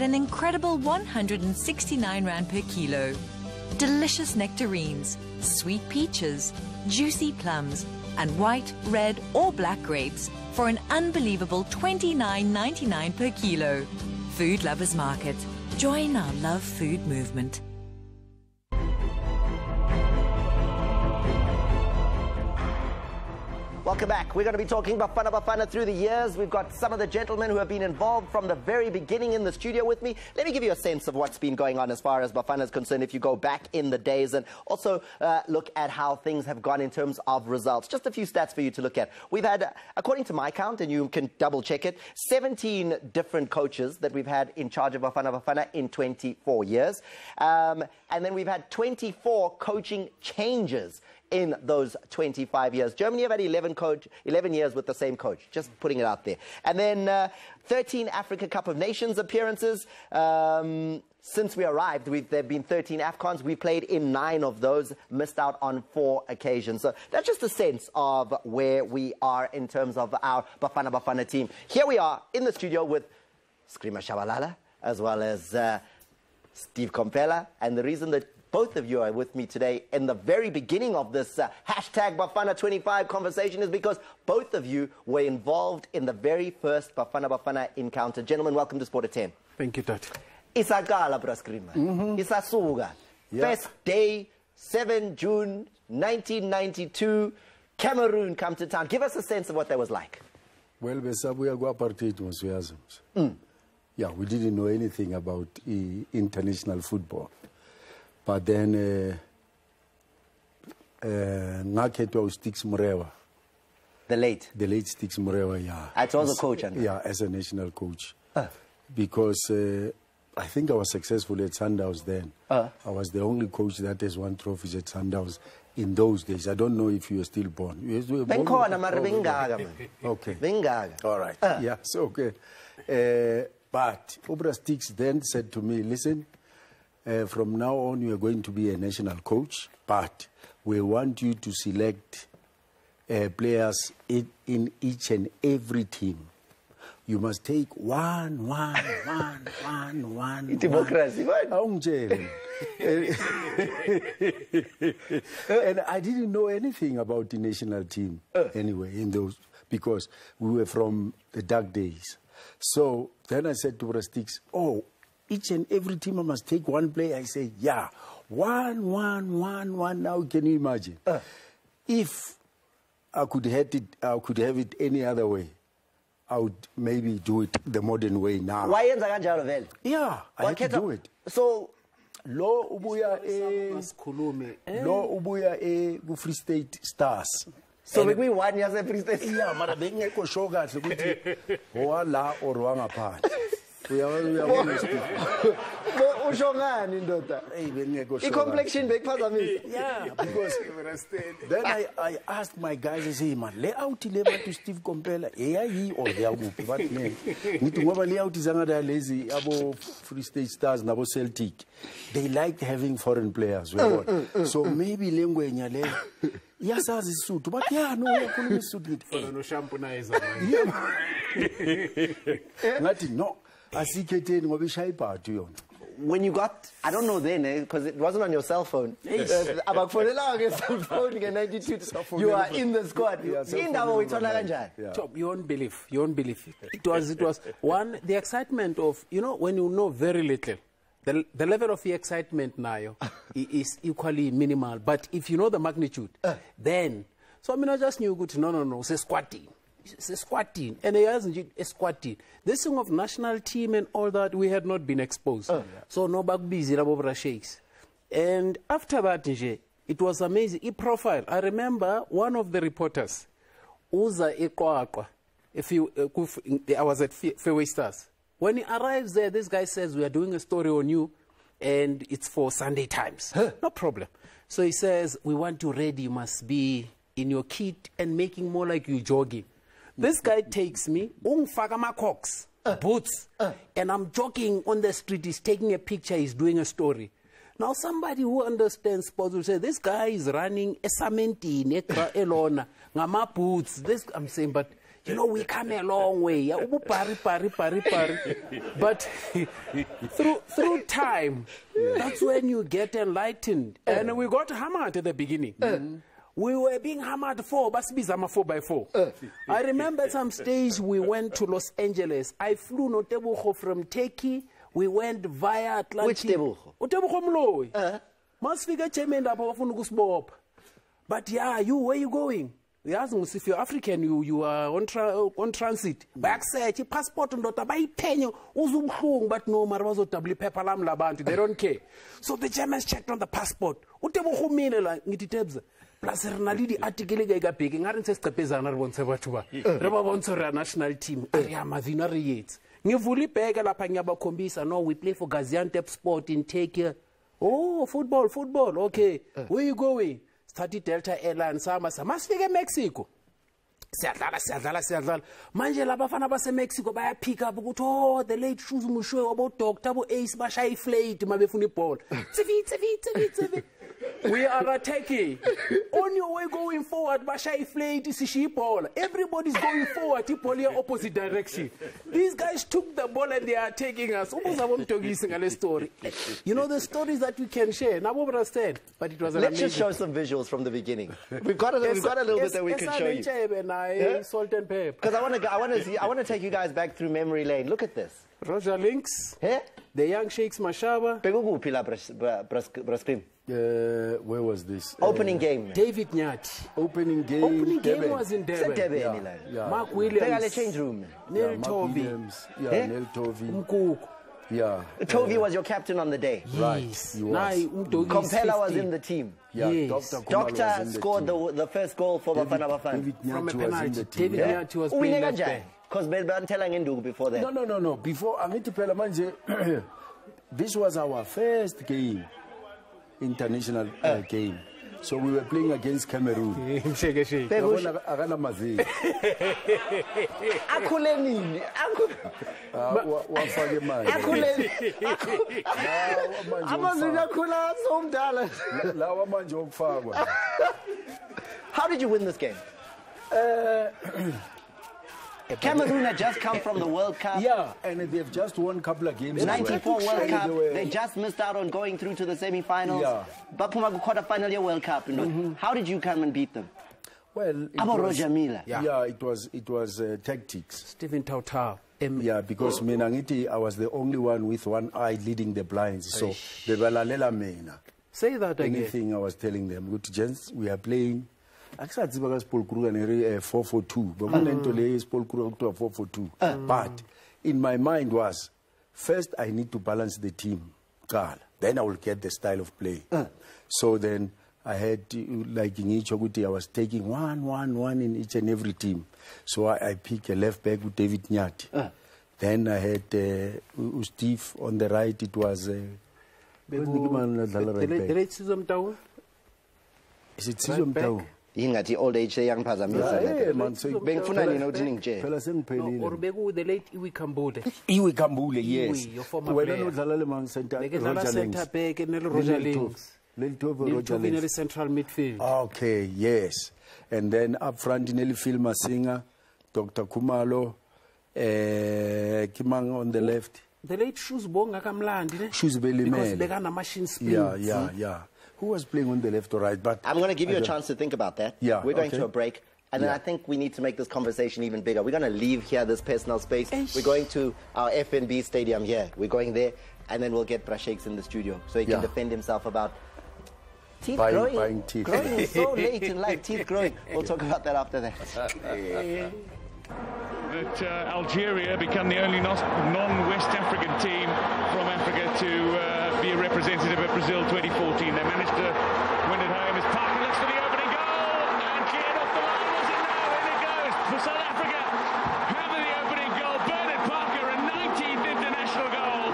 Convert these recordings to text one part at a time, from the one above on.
an incredible 169 Rand per kilo. Delicious nectarines, sweet peaches, juicy plums, and white, red or black grapes for an unbelievable 29.99 per kilo. Food Lovers Market. Join our Love Food movement. Welcome back. We're going to be talking Bafana through the years. We've got some of the gentlemen who have been involved from the very beginning in the studio with me. Let me give you a sense of what's been going on as far as Bafana is concerned if you go back in the days, and also look at how things have gone in terms of results. Just a few stats for you to look at. We've had, according to my count, and you can double check it, 17 different coaches that we've had in charge of Bafana in 24 years. And then we've had 24 coaching changes in those 25 years. Germany have had 11 years with the same coach, just putting it out there. And then 13 Africa Cup of Nations appearances. Since we arrived, there have been 13 AFCONs. We played in 9 of those, missed out on 4 occasions. So that's just a sense of where we are in terms of our Bafana team. Here we are in the studio with Screamer Shabalala, as well as Steve Komphela. And the reason that both of you are with me today in the very beginning of this hashtag Bafana25 conversation is because both of you were involved in the very first Bafana encounter. Gentlemen, welcome to Sport at 10. Thank you, Dad. Isagala, Braskrima. Isasuga. First day, 7 June 1992, Cameroon come to town. Give us a sense of what that was like. Well, yeah, we didn't know anything about international football. But then, Sticks Morewa. The late Sticks Morewa, yeah. I was a coach. Yeah, as a national coach. Because I think I was successful at Sundowns then. I was the only coach that has won trophies at Sundowns in those days. I don't know if you were still born. Okay. All right. Yeah, so okay. But Obra Sticks then said to me, listen, from now on, you are going to be a national coach, but we want you to select players in each and every team. You must take one. Democracy, what? And I didn't know anything about the national team anyway, because we were from the dark days. So then I said to Rastix, each and every team I must take one player. I say, yeah, one. Now, can you imagine? If I could have it any other way, I would maybe do it the modern way now. Why is that? Yeah, I had to do it. So, Lo ubuya Free State Stars. So we 1 year at Free State. Yeah, but I didn't go show guys. Wala or wangapart. Complexion big part of me. Yeah, because then I asked my guys, I say, man, lay out to Steve Komphela. He or they are what name? Need to lay out is another lazy abo Free State Stars, Nabo Celtic. They like having foreign players. So maybe Lengwe Nyale. Yes, as a suit, but yeah, no, I couldn't suit it. No shampoo, Nothing, no. When you got, I don't know then, because it wasn't on your cell phone. About for the longest cell phone in 92, you are in the squad. You won't believe. It was one, the excitement of, when you know very little, the level of the excitement now is equally minimal. But if you know the magnitude, then, so I just knew good, no, it's a squad team. It's a squad team, and it hasn't a squad team. This thing of national team and all that, we had not been exposed. So no back busy, shakes. And after that, it was amazing. He profiled. I remember one of the reporters, Uza Ekoakwa. I was at Fairway Stars. When he arrives there, this guy says, we are doing a story on you, and it's for Sunday Times. No problem. So he says, we want you ready. You must be in your kit and making more like you jogging. This guy takes me, boots, and I'm jogging on the street. He's taking a picture. He's doing a story. Now, somebody who understands sports will say, this guy is running a samenti, nekra elona, ngama boots. This, I'm saying, but you know, we come a long way. Yeah, but through time, that's when you get enlightened. And we got hammered at the beginning. We were being hammered 4x4. I remember at some stage we went to Los Angeles. I flew no Tebucho from Turkey. We went via Atlantic. Which Tebucho? Tebucho Mloy. Must figure chemenda pa. But yeah, where you going? We asked them if you're African, you are on transit. Back search, passport and dota by penyo, but no marwazo tabli pepalam labantu. They don't care. So the Germans checked on the passport. Utebucho minela ngititebza. Plus Renalidi article ga picking aren't stepeza na bonse bachuba. Reba bonso national team. Area Madina Yates. Ngivuli pega la panyaba kombisa. No, we play for Gaziantep Sport in Turkey. Oh, football. Okay. Where you going? Started Delta Airlines. Masfike Mexico. Siyadlala. Manje la Bafana base Mexico baya pick up ukuthi oh the late shoes musho about Dr. Ace bashaya iflate mabefuna iball. TV. We are attacking. On your way going forward, bashaya iflate isishiya ball. Everybody's going forward, iball opposite direction. These guys took the ball and they are taking us. Story. You know the stories that we can share. Now understand, but it was an Let's amazing. just show some visuals from the beginning. We've got a little bit that we can show you. Yeah? Salt and pepper. Because I want to take you guys back through memory lane. Look at this. Roger Links, Hey? the young Sheikhs Mashaba, Where was this? Opening game. David Nyati. Opening game. Opening game Durban. was in Durban. Yeah. Mark They Williams, got a change room. Neil Mark Tovey, Williams. Yeah, Eh? Neil Tovey. Mkuku. Yeah. Tovey was your captain on the day. Right, Yes. he was. Now, Compella was in the team. Yeah, Yes. Dr. Kumalo Doctor was in the scored team. the first goal for Bafana. David From a Nyati was in penalty. the team. David Nyati was Uwine playing left kanjani? back. Because Bantela Ngendu before that. No. Before Amiti Phela manje, this was our first game, international game. So we were playing against Cameroon. Shake. Yabona akana mazwi. Akhule nini? Wafake manje. Akhule. Amazwi akhula somdala. Lawa manje okufakwa. How did you win this game? Cameroon had just come from the World Cup. Yeah, and they've just won a couple of games. 94 World And Cup. they were- They just missed out on going through to the semi-finals. Yeah. But Puma quarter-final year World Cup. You know. How did you come and beat them? Well, it Abo was, Roger Miller. yeah, it was tactics. Stephen Tautau. Yeah, because mina ngithi I was the only one with one eye leading the blinds. So bebalalela mina. Say that again. Anything I was telling them, good gents, we are playing. Akusaziba ka Paul Kruger ne 4-4-2. Bakunento le Paul Kruger kuthiwa 4-4-2. But in my mind was first I need to balance the team. Then I will get the style of play. So then I had to, like in each ukuthi I was taking one in each and every team. So I picked a left back with David Nyati. Then I had Steve on the right. It was The late season town. is it Sizwe Mtaung? Ingathi old age young Yeah, man. So Bengifuna nini uthi ningitshele. phela sengiphelile. Or Begu, the late Iwi Kambode. Iwe Kambule, yes. Iwi, your former Wena player. nodlala le man center Bekadlala Roger centre Lenz. back and Roger Links. Leli Tove Neil Roger Tovey in the Lenz. central midfield. Okay, yes. And then up front in Phil Masinga, Dr. Kumalo, Kimang on the left. The late Shoes Bonga Kamlandi. Shoes Belimele. Because they got a machine speed. Yeah. Who was playing on the left or right? But I'm going to give you a chance to think about that. Yeah, We're going okay. to a break. And then I think we need to make this conversation even bigger. We're going to leave here, this personal space. We're going to our FNB stadium here. We're going there. And then we'll get Brashakes in the studio so he can Yeah. defend himself about teeth Buying teeth. Growing so late in life, teeth growing. We'll talk about that after that. That Algeria become the only non-West African team from Africa to be a representative at Brazil 2014. They managed to win it home as Parker looks for the opening goal and cleared off the line. Was it now? In it goes for South Africa. Having the opening goal, Bernard Parker, a 19th international goal.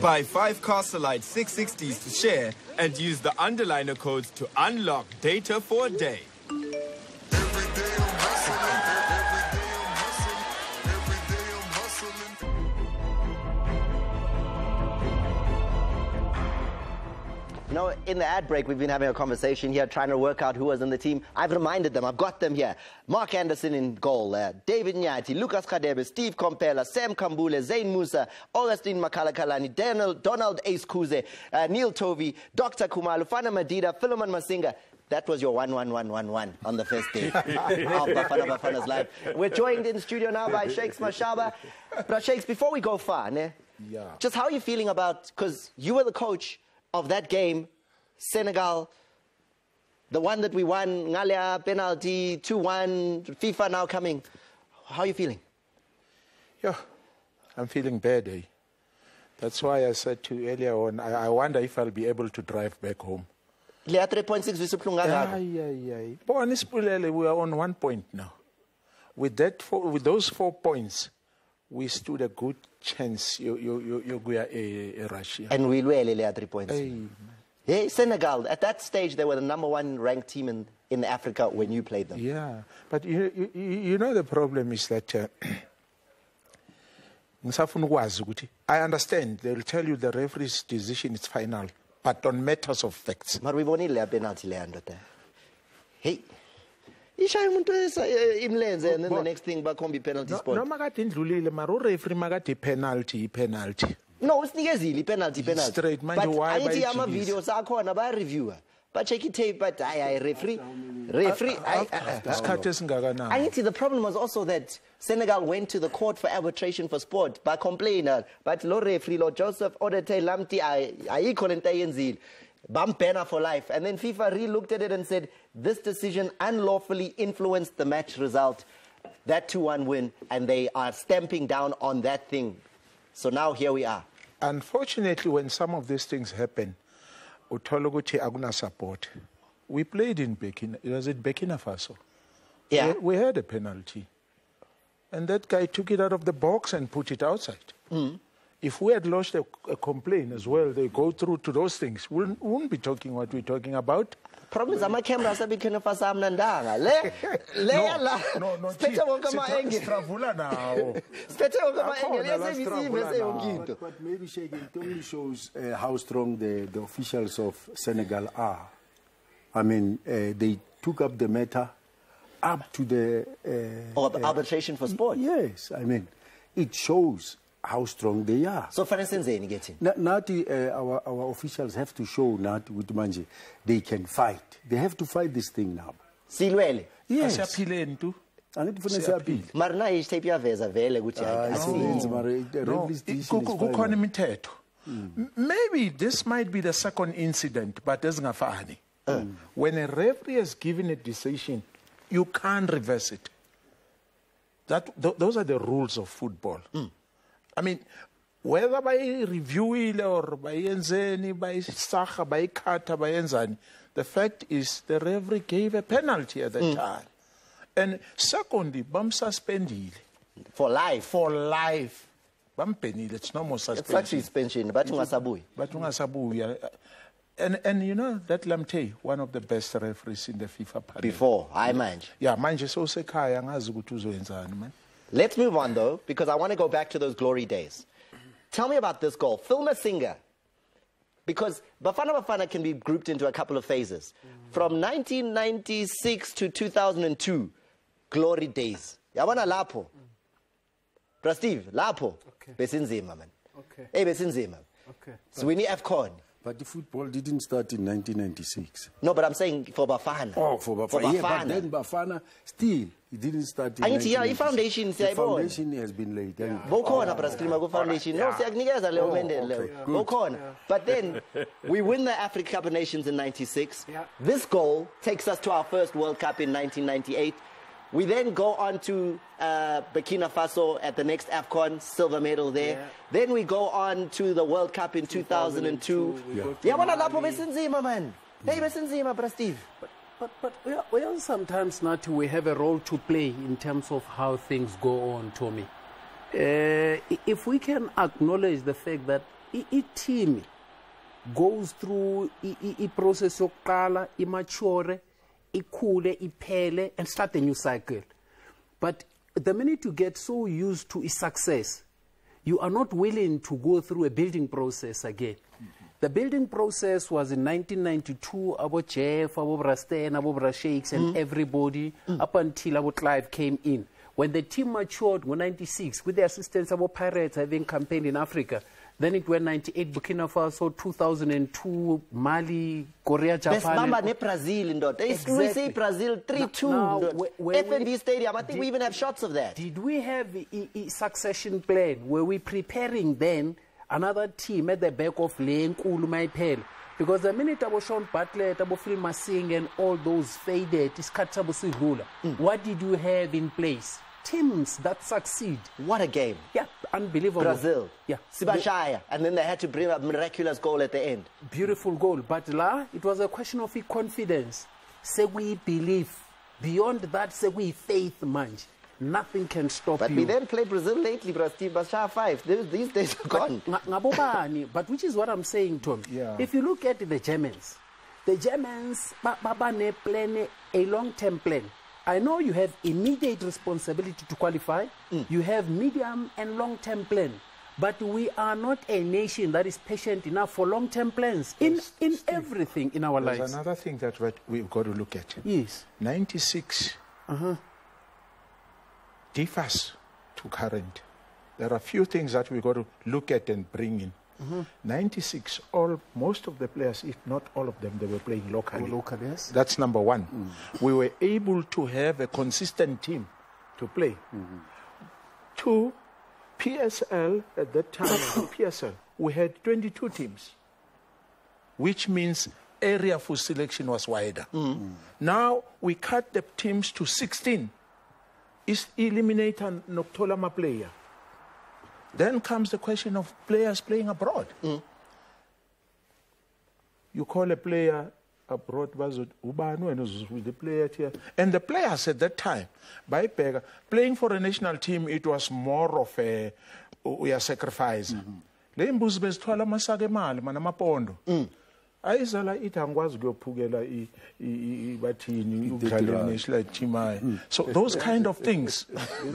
Buy 5 Castlelight 660s to share and use the underliner codes to unlock data for a day. know, in the ad break, we've been having a conversation here, trying to work out who was in the team. I've reminded them, I've got them here. Mark Anderson in goal, David Nyati, Lucas Khadebe, Steve Kompela, Sam Kambule, Zayn Musa, Augustine Makalakalani, Donald Ace Kuze, Neil Tovey, Dr. Kumalu, Fana Madida, Philemon Masinga. That was your 1-1-1-1-1 on the first day of Bafana's life. We're joined in studio now by Shakes Mashaba. But Shakes, before we go far, just how are you feeling about, because you were the coach of that game, Senegal, the one that we won, Ngalia, penalty, 2-1, FIFA now coming. How are you feeling? Yeah, I'm feeling bad, eh? That's why I said to you earlier on, I wonder if I'll be able to drive back home. 3.6 we are on 1 point now. With those 4 points, we stood a good chance. You go a Russia. And we were 3 points. Hey, Senegal, at that stage, they were the #1 ranked team in Africa when you played them. Yeah, but you know the problem is that I understand. They'll tell you the referee's decision is final. But on matters of facts. But we won a penalty land. Hey, imlenze, and then the next thing back home be penalty spot. No, referee penalty. No, it's not penalty. Straight, man. But I need to have videos. I can't have a reviewer. But check it tape. But referee. I need to. The problem was also that Senegal went to the court for arbitration for sport by complaining. But Lord referee, Lord Joseph Odete Lamti, I equal in Tayenzil, bump banner for life. And then FIFA re-looked at it and said, this decision unlawfully influenced the match result, that 2-1 win, and they are stamping down on that thing. So now here we are. Unfortunately, when some of these things happen, Utologuchi Aguna support. We played in Burkina Faso. Yeah. We had a penalty. And that guy took it out of the box and put it outside. If we had lodged a complaint as well, they go through to those things. We wouldn't be talking what we're talking about. Problem is, my camera is Burkina Faso. But maybe Sheikh, it only shows how strong the officials of Senegal are. I mean, they took up the matter up to the... arbitration for sport? Yes, I mean, it shows how strong they are. So, for instance, our officials have to show Nati with Manji, they can fight. They have to fight this thing now. Silwele? Yes. Maybe this might be the second incident, but there's ngafani. When a referee has given a decision, you can't reverse it. Those are the rules of football. I mean, whether by review or by Enzeni, by Sacha, by Kata, by Enzani, the fact is the referee gave a penalty at the time. And secondly, bam suspended. For life? For life. Bam penny, it's no more suspension. It's actually suspension, but Batungasabui. And you know, that Lamte, one of the best referees in the FIFA panel. Before, I manage. Yeah, manje so sekaya ngazi ukuthi uzoyenzani man. Let's move on though, because I want to go back to those glory days. Tell me about this goal. Phil Masinga. Because Bafana can be grouped into a couple of phases. From 1996 to 2002, glory days. Yabona lapho. Steve, lapho. Besinzima man. Okay. Hey, besinzima. Okay. So we need AFCON. But the football didn't start in 1996. No, but I'm saying for Bafana. Oh, for Bafana. Yeah, but then Bafana, still, it didn't start in 1996. Foundation, the foundation has been laid. Foundation. But then, we win the Africa Cup of Nations in 96. Yeah. This goal takes us to our first World Cup in 1998. We then go on to Burkina Faso at the next AFCON, silver medal there. Yeah. Then we go on to the World Cup in 2002. Man. Hey, Steve. But sometimes not we have a role to play in terms of how things go on, Tommy. If we can acknowledge the fact that a team goes through a process of color, mature, ikhule, iphele, and start a new cycle. But the minute you get so used to its success, you are not willing to go through a building process again. The building process was in 1992. Abo Jeff, Abo Brasten, Abo Brashakes, and everybody up until Abo Clive came in. When the team matured in 96, with the assistance of Pirates having campaigned in Africa, then it went 98 Burkina Faso, 2002 Mali, Korea, Japan. Brazil, exactly. We say Brazil 3-2. FNB Stadium, I think we even have shots of that. Did we have a succession plan? Were we preparing then another team at the back of Lane, Kulumaipel? Because the minute Abo Sean Bartlett, Abo Phil Masing, and all those faded, what did you have in place? Teams that succeed. What a game. Yeah, unbelievable. Brazil. Yeah. Sibashaya. And then they had to bring a miraculous goal at the end. Beautiful goal. But it was a question of confidence. Say we believe. Beyond that, say we faith, man. Nothing can stop you. But we then played Brazil lately, Bashar 5. These days are gone. But which is what I'm saying, Tom. Yeah. If you look at the Germans, plan a long-term plan. I know you have immediate responsibility to qualify. You have medium and long-term plan. But we are not a nation that is patient enough for long-term plans in everything in our lives. There's another thing that we've got to look at. Yes. 96 differs to current. There are a few things that we've got to look at and bring in. 96, most of the players, if not all of them, they were playing locally. Yes. That's number one. We were able to have a consistent team to play. Two, PSL at that time, PSL, we had 22 teams, which means area for selection was wider. Now we cut the teams to 16. Is eliminate an Noctolama player. Then comes the question of players playing abroad. You call a player abroad, with the player here. And the players at that time, by Pega, playing for a national team, it was more of a we are sacrificing. Ayizala ithi angikwazi ukuyophukela ibathini ukudlalela national team. So those kind of things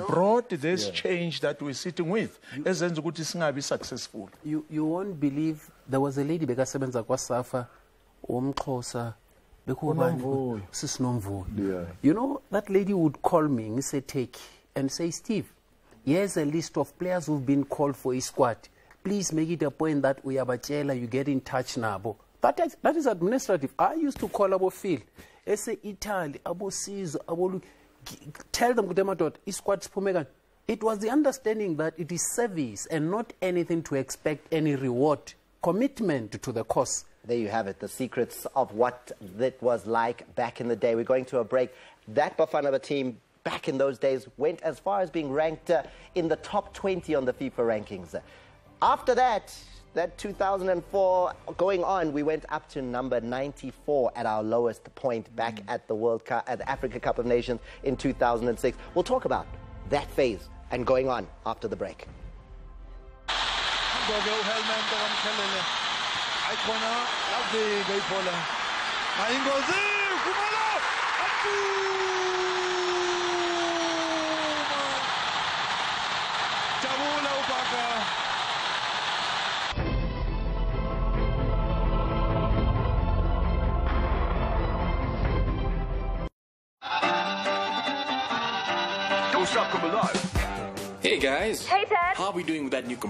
brought this change that we're sitting with ezenza ukuthi singabi successful. You won't believe there was a lady bekasebenza kwaSafa umXhosa bekubani Sisinomvula. You know, that lady would call me ngiseTurkey and say, Steve, here's a list of players who've been called for a squad. Please make it a point that uyabatshela, you get in touch nabo. That is administrative. I used to call Abo Phil, say Italy, Abo Caesar, Abo, tell them it was the understanding that it is service and not anything to expect any reward, commitment to the cause. There you have it, the secrets of what that was like back in the day. We're going to a break. That Bafana team back in those days went as far as being ranked in the top 20 on the FIFA rankings. After that 2004 going on, we went up to number 94 at our lowest point back at the World Cup, at the Africa Cup of Nations in 2006. We'll talk about that phase and going on after the break. Hey guys. Hey Dad. How are we doing with that new